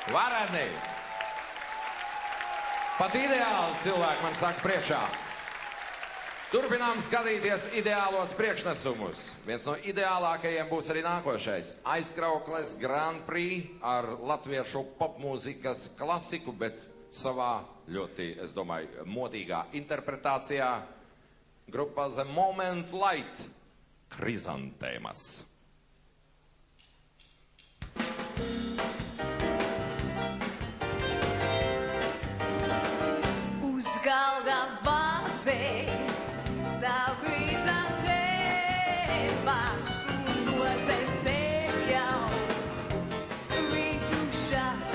Vareni! Pat ideāli cilvēki man saka priekšā. Turpinām skatīties ideālos priekšnesumus. Viens no ideālākajiem būs arī nākošais. Aizkraukles Grand Prix ar latviešu popmūzikas klasiku, bet savā ļoti, es domāju, modīgā interpretācijā. Grupa The Moment Light, Krizantēmas. Uz galda vāzē stāv krizantēmas un rozes sev jau rītušas.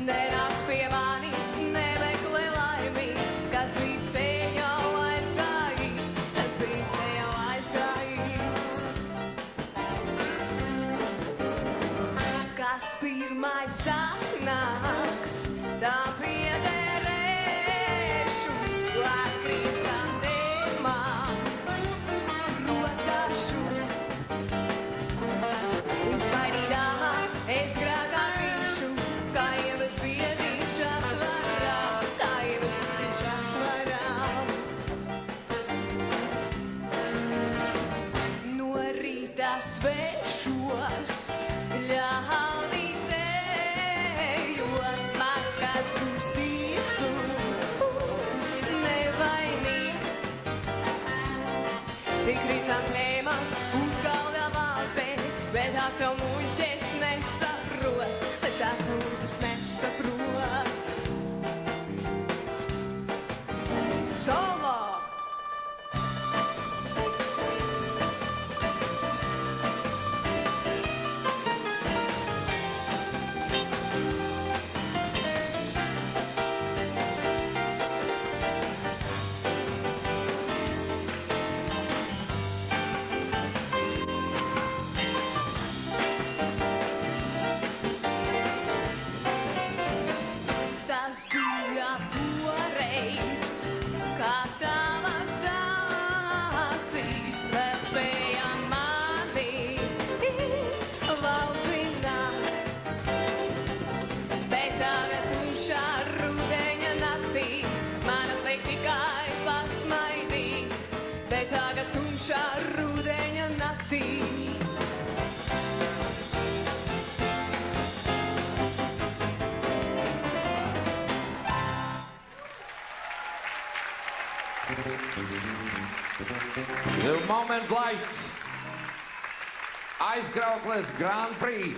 Nenāc pie manis, nemeklē laimi, kas bija sev jau aizgājis, kas bija sev jau aizgājis. Kas pirmais atnāks, tā piederēšu ar krizantēmām rotašu. Uzvainīdama es grākā grimšu, kā ievas ziediņš atvarā, kā ievas ziediņš atvarā. No rīta svešos ļaudīs ejot, mans kāds būs tīrs un nevainīgs. Tik krizantēmas uz galda vāzē, bet tās jau muļķes nesaprot, bet tās muļķes nesaprot. Solo! Tas bija toreiz, kā tavas acīs vēl spēja mani valdzināt. Bet tagad tumšā rudeņa naktī mana liek tikai pasmaidīt. Bet tagad tumšā rudeņa naktī The Moment Light, Aizkraukles Grand Prix.